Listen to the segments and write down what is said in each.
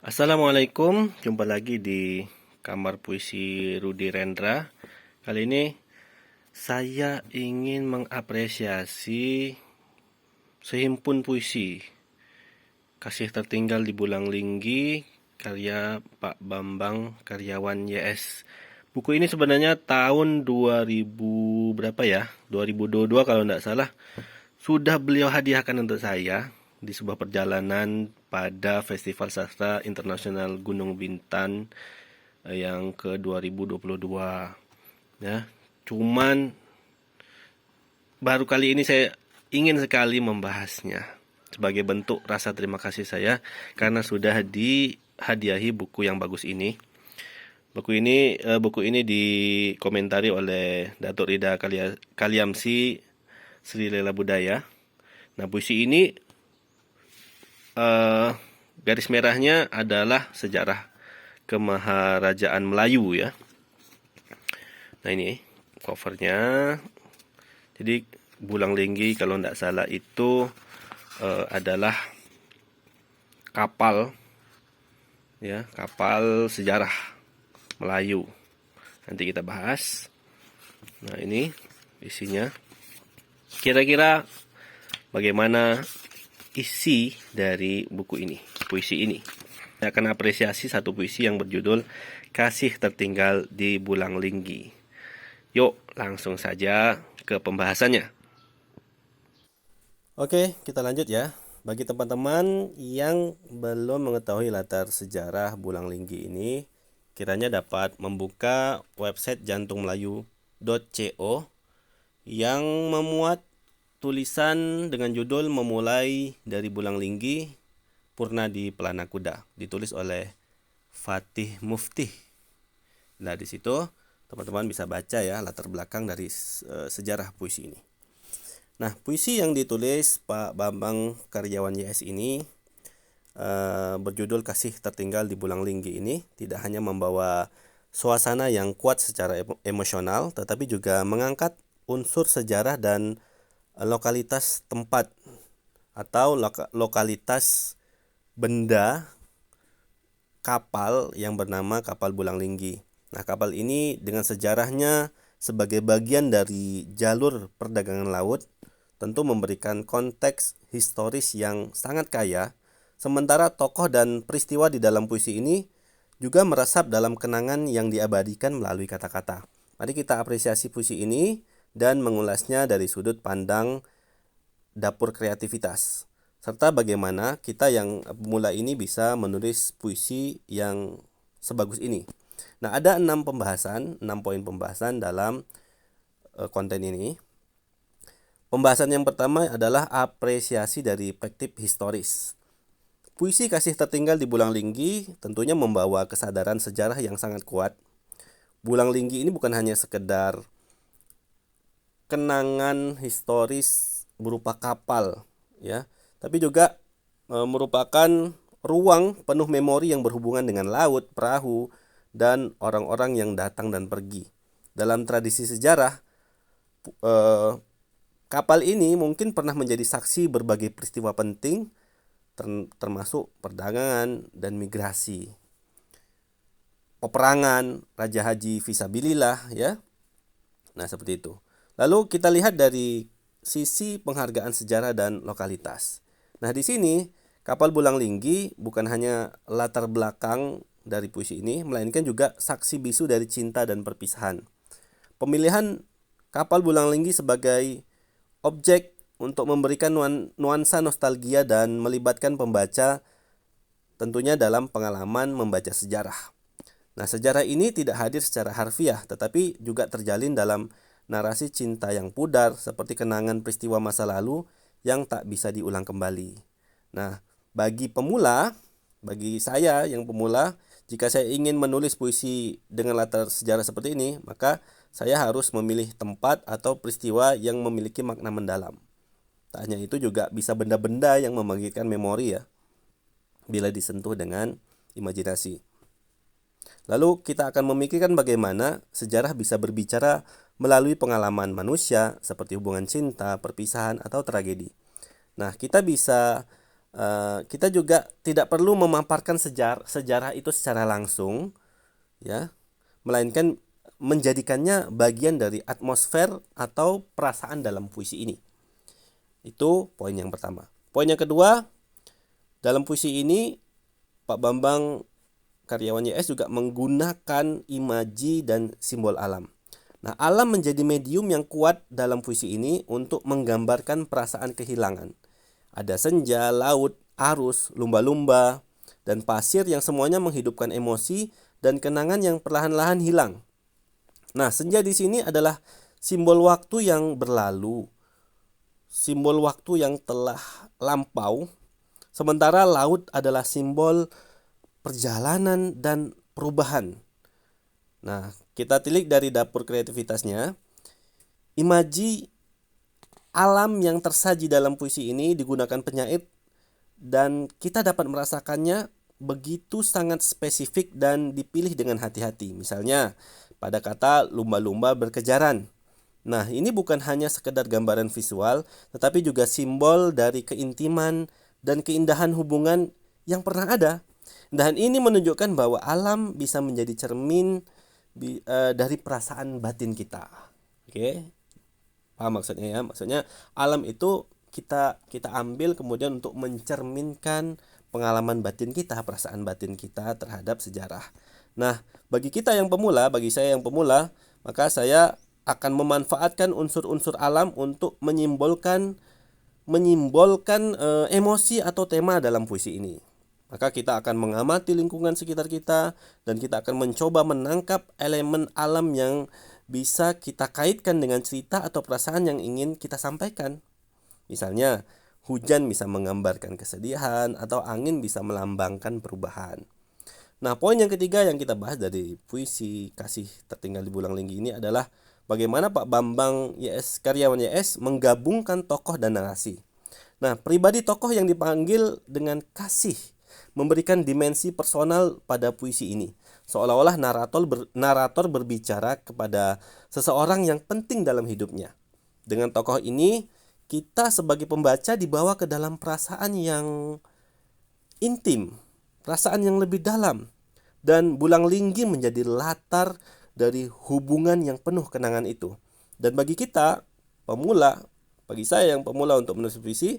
Assalamualaikum, jumpa lagi di Kamar Puisi Rudi Rendra. Kali ini saya ingin mengapresiasi sehimpun puisi Kasih Tertinggal di Bulang Linggi karya Pak Bambang Karyawan YS. Buku ini sebenarnya tahun 2000 berapa ya? 2022 kalau tidak salah. Sudah beliau hadiahkan untuk saya di sebuah perjalanan pada Festival Sastra Internasional Gunung Bintan yang ke 2022 ya. Cuman baru kali ini saya ingin sekali membahasnya sebagai bentuk rasa terima kasih saya karena sudah dihadiahi buku yang bagus ini. Buku ini dikomentari oleh Datuk Rida Kaliamsi Sri Lela Budaya. Nah, puisi ini garis merahnya adalah sejarah kemaharajaan Melayu ya. Nah, ini covernya. Jadi Bulang Linggi kalau tidak salah itu adalah kapal ya, kapal sejarah Melayu. Nanti kita bahas. Nah, ini isinya. Kira-kira bagaimana isi dari buku ini, puisi ini? Saya akan apresiasi satu puisi yang berjudul Kasih Tertinggal di Bulang Linggi. Yuk, langsung saja ke pembahasannya. Oke, kita lanjut ya. Bagi teman-teman yang belum mengetahui latar sejarah Bulang Linggi ini, kiranya dapat membuka website jantungmelayu.co yang memuat tulisan dengan judul Memulai dari Bulang Linggi, Purna di Pelana Kuda, ditulis oleh Fatih Mufti. Nah, di situ teman-teman bisa baca ya latar belakang dari sejarah puisi ini. Nah, puisi yang ditulis Pak Bambang Karyawan YS ini berjudul Kasih Tertinggal di Bulang Linggi ini tidak hanya membawa suasana yang kuat secara emosional, tetapi juga mengangkat unsur sejarah dan lokalitas tempat atau lokalitas benda kapal yang bernama kapal Bulang Linggi. Nah, kapal ini dengan sejarahnya sebagai bagian dari jalur perdagangan laut tentu memberikan konteks historis yang sangat kaya, sementara tokoh dan peristiwa di dalam puisi ini juga meresap dalam kenangan yang diabadikan melalui kata-kata. Mari kita apresiasi puisi ini dan mengulasnya dari sudut pandang dapur kreativitas, serta bagaimana kita yang pemula ini bisa menulis puisi yang sebagus ini. Nah, ada 6 poin pembahasan dalam konten ini. Pembahasan yang pertama adalah apresiasi dari perspektif historis. Puisi Kasih Tertinggal di Bulang Linggi tentunya membawa kesadaran sejarah yang sangat kuat. Bulang Linggi ini bukan hanya sekedar kenangan historis berupa kapal ya, tapi juga merupakan ruang penuh memori yang berhubungan dengan laut, perahu, dan orang-orang yang datang dan pergi. Dalam tradisi sejarah, kapal ini mungkin pernah menjadi saksi berbagai peristiwa penting, termasuk perdagangan dan migrasi, peperangan, Raja Haji Fisabilillah ya. Nah, seperti itu. Lalu kita lihat dari sisi penghargaan sejarah dan lokalitas. Nah, di sini kapal Bulang Linggi bukan hanya latar belakang dari puisi ini, melainkan juga saksi bisu dari cinta dan perpisahan. Pemilihan kapal Bulang Linggi sebagai objek untuk memberikan nuansa nostalgia dan melibatkan pembaca tentunya dalam pengalaman membaca sejarah. Nah, sejarah ini tidak hadir secara harfiah, tetapi juga terjalin dalam narasi cinta yang pudar seperti kenangan peristiwa masa lalu yang tak bisa diulang kembali. Nah, bagi saya yang pemula, jika saya ingin menulis puisi dengan latar sejarah seperti ini, maka saya harus memilih tempat atau peristiwa yang memiliki makna mendalam. Tak hanya itu, juga bisa benda-benda yang membangkitkan memori ya, bila disentuh dengan imajinasi. Lalu kita akan memikirkan bagaimana sejarah bisa berbicara melalui pengalaman manusia seperti hubungan cinta, perpisahan, atau tragedi. Nah, kita bisa kita juga tidak perlu memaparkan sejarah itu secara langsung, ya, melainkan menjadikannya bagian dari atmosfer atau perasaan dalam puisi ini. Itu poin yang pertama. Poin yang kedua, dalam puisi ini Pak Bambang karyawan YS juga menggunakan imaji dan simbol alam. Nah, alam menjadi medium yang kuat dalam puisi ini untuk menggambarkan perasaan kehilangan. Ada senja, laut, arus, lumba-lumba, dan pasir yang semuanya menghidupkan emosi dan kenangan yang perlahan-lahan hilang. Nah, senja di sini adalah simbol waktu yang berlalu, simbol waktu yang telah lampau, sementara laut adalah simbol perjalanan dan perubahan. Nah, kita tilik dari dapur kreativitasnya. Imaji alam yang tersaji dalam puisi ini digunakan penyair dan kita dapat merasakannya begitu sangat spesifik dan dipilih dengan hati-hati. Misalnya, pada kata lumba-lumba berkejaran. Nah, ini bukan hanya sekedar gambaran visual, tetapi juga simbol dari keintiman dan keindahan hubungan yang pernah ada. Dan ini menunjukkan bahwa alam bisa menjadi cermin dari perasaan batin kita. Oke, paham maksudnya ya? Maksudnya alam itu kita ambil kemudian untuk mencerminkan pengalaman batin kita, perasaan batin kita terhadap sejarah. Nah, bagi kita yang pemula, bagi saya yang pemula, maka saya akan memanfaatkan unsur-unsur alam untuk menyimbolkan emosi atau tema dalam puisi ini. Maka kita akan mengamati lingkungan sekitar kita dan kita akan mencoba menangkap elemen alam yang bisa kita kaitkan dengan cerita atau perasaan yang ingin kita sampaikan. Misalnya, hujan bisa menggambarkan kesedihan atau angin bisa melambangkan perubahan. Nah, poin yang ketiga yang kita bahas dari puisi Kasih Tertinggal di Bulang Linggi ini adalah bagaimana Pak Bambang YS, karyawan YS, menggabungkan tokoh dan narasi. Nah, pribadi tokoh yang dipanggil dengan kasih memberikan dimensi personal pada puisi ini. Seolah-olah narator berbicara kepada seseorang yang penting dalam hidupnya. Dengan tokoh ini, kita sebagai pembaca dibawa ke dalam perasaan yang intim, perasaan yang lebih dalam. Dan Bulang Linggi menjadi latar dari hubungan yang penuh kenangan itu. Dan bagi kita, pemula, bagi saya yang pemula untuk menulis puisi,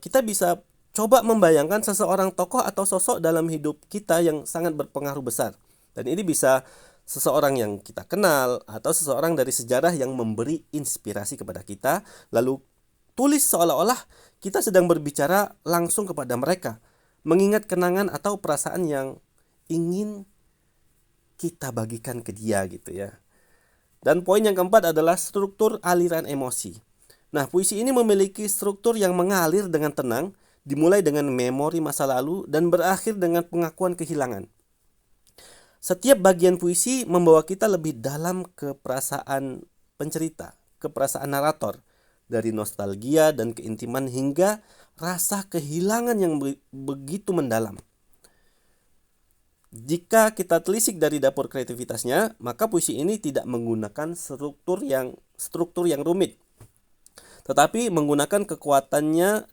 kita bisa coba membayangkan seseorang tokoh atau sosok dalam hidup kita yang sangat berpengaruh besar. Dan ini bisa seseorang yang kita kenal atau seseorang dari sejarah yang memberi inspirasi kepada kita. Lalu tulis seolah-olah kita sedang berbicara langsung kepada mereka, mengingat kenangan atau perasaan yang ingin kita bagikan ke dia gitu ya. Dan poin yang keempat adalah struktur aliran emosi. Nah, puisi ini memiliki struktur yang mengalir dengan tenang, dimulai dengan memori masa lalu dan berakhir dengan pengakuan kehilangan. Setiap bagian puisi membawa kita lebih dalam ke perasaan pencerita, ke perasaan narator, dari nostalgia dan keintiman hingga rasa kehilangan yang begitu mendalam. Jika kita telisik dari dapur kreativitasnya, maka puisi ini tidak menggunakan struktur yang rumit. Tetapi kekuatannya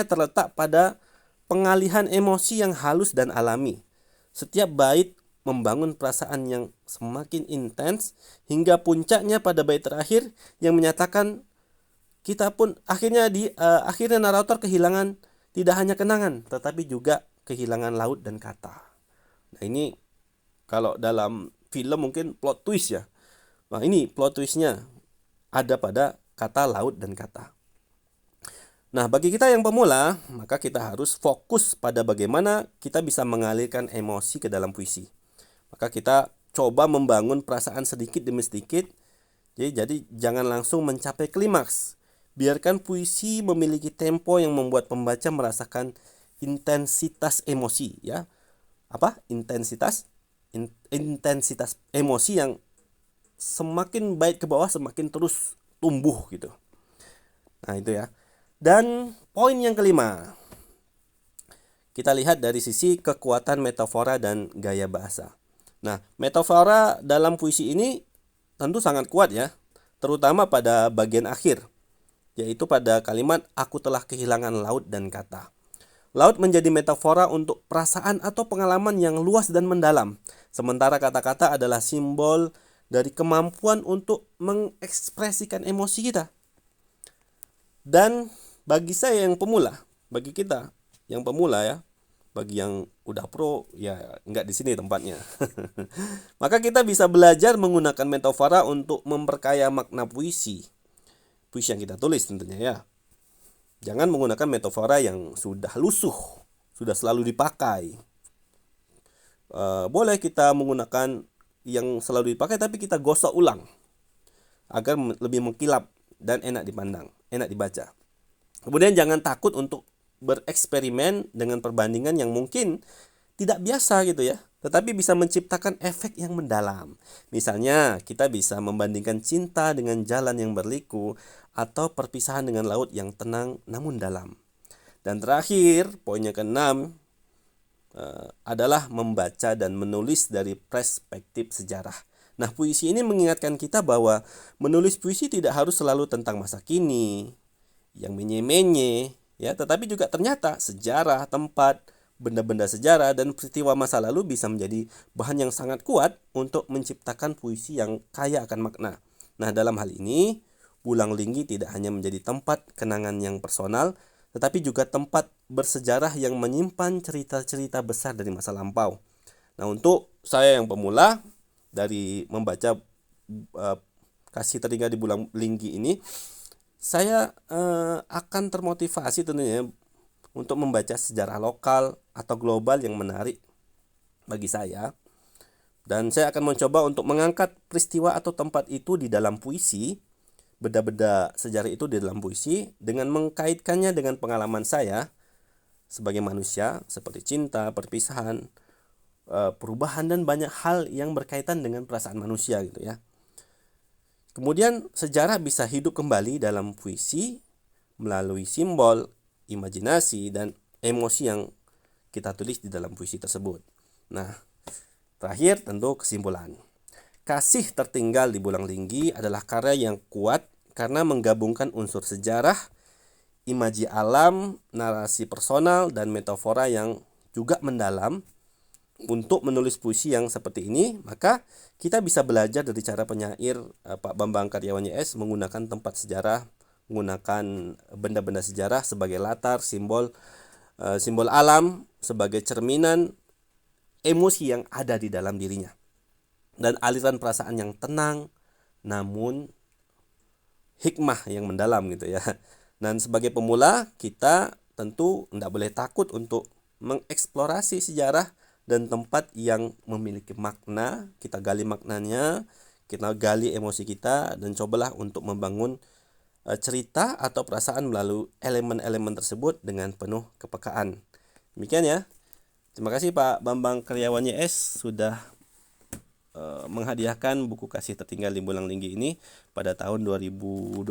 terletak pada pengalihan emosi yang halus dan alami. Setiap bait membangun perasaan yang semakin intens hingga puncaknya pada bait terakhir yang menyatakan kita pun akhirnya narator kehilangan tidak hanya kenangan tetapi juga kehilangan laut dan kata. Nah, ini kalau dalam film mungkin plot twist ya. Nah, ini plot twistnya ada pada kata laut dan kata. Nah, bagi kita yang pemula, maka kita harus fokus pada bagaimana kita bisa mengalirkan emosi ke dalam puisi. Maka kita coba membangun perasaan sedikit demi sedikit. Jadi jangan langsung mencapai klimaks. Biarkan puisi memiliki tempo yang membuat pembaca merasakan intensitas emosi, ya. Apa? Intensitas emosi yang semakin bait ke bawah semakin terus tumbuh gitu. Nah, itu ya. Dan poin yang kelima, kita lihat dari sisi kekuatan metafora dan gaya bahasa. Nah, metafora dalam puisi ini tentu sangat kuat ya, terutama pada bagian akhir. yaitu pada kalimat aku telah kehilangan laut dan kata. Laut menjadi metafora untuk perasaan atau pengalaman yang luas dan mendalam, sementara kata-kata adalah simbol dari kemampuan untuk mengekspresikan emosi kita. Dan bagi saya yang pemula, bagi kita yang pemula ya, bagi yang udah pro ya nggak di sini tempatnya. Maka kita bisa belajar menggunakan metafora untuk memperkaya makna puisi yang kita tulis tentunya ya. Jangan menggunakan metafora yang sudah lusuh, sudah selalu dipakai. Boleh kita menggunakan yang selalu dipakai tapi kita gosok ulang agar lebih mengkilap dan enak dipandang, enak dibaca. Kemudian jangan takut untuk bereksperimen dengan perbandingan yang mungkin tidak biasa gitu ya, tetapi bisa menciptakan efek yang mendalam. Misalnya, kita bisa membandingkan cinta dengan jalan yang berliku atau perpisahan dengan laut yang tenang namun dalam. Dan terakhir, poinnya ke-6 adalah membaca dan menulis dari perspektif sejarah. Nah, puisi ini mengingatkan kita bahwa menulis puisi tidak harus selalu tentang masa kini, yang menye-menye, ya, tetapi juga ternyata sejarah, tempat, benda-benda sejarah, dan peristiwa masa lalu bisa menjadi bahan yang sangat kuat untuk menciptakan puisi yang kaya akan makna. Nah, dalam hal ini, Bulang Linggi tidak hanya menjadi tempat kenangan yang personal, tetapi juga tempat bersejarah yang menyimpan cerita-cerita besar dari masa lampau. Nah, untuk saya yang pemula, dari membaca Kasih Teringat di Bulang Linggi ini, saya akan termotivasi tentunya untuk membaca sejarah lokal atau global yang menarik bagi saya. Dan saya akan mencoba untuk mengangkat peristiwa atau tempat itu di dalam puisi, benda-benda sejarah itu di dalam puisi, dengan mengkaitkannya dengan pengalaman saya sebagai manusia, seperti cinta, perpisahan, perubahan, dan banyak hal yang berkaitan dengan perasaan manusia gitu ya. Kemudian sejarah bisa hidup kembali dalam puisi melalui simbol, imajinasi, dan emosi yang kita tulis di dalam puisi tersebut. Nah, terakhir tentu kesimpulan. Kasih Tertinggal di Bulang Linggi adalah karya yang kuat karena menggabungkan unsur sejarah, imaji alam, narasi personal, dan metafora yang juga mendalam. Untuk menulis puisi yang seperti ini, maka kita bisa belajar dari cara penyair Pak Bambang Karyawan YS menggunakan tempat sejarah, menggunakan benda-benda sejarah sebagai latar, simbol alam sebagai cerminan emosi yang ada di dalam dirinya, dan aliran perasaan yang tenang namun hikmah yang mendalam gitu ya. Dan sebagai pemula, kita tentu tidak boleh takut untuk mengeksplorasi sejarah dan tempat yang memiliki makna. Kita gali maknanya, kita gali emosi kita, dan cobalah untuk membangun cerita atau perasaan melalui elemen-elemen tersebut dengan penuh kepekaan. Demikian ya. Terima kasih Pak Bambang Karyawan YS sudah menghadiahkan buku Kasih Tertinggal di Bulang Linggi ini pada tahun 2022.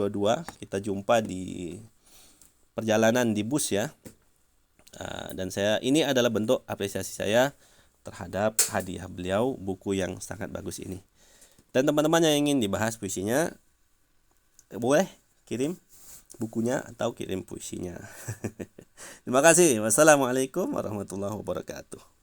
Kita jumpa di perjalanan di bus ya. Dan ini adalah bentuk apresiasi saya terhadap hadiah beliau, buku yang sangat bagus ini. Dan teman-teman yang ingin dibahas puisinya, boleh kirim bukunya atau kirim puisinya. Terima kasih. Wassalamualaikum warahmatullahi wabarakatuh.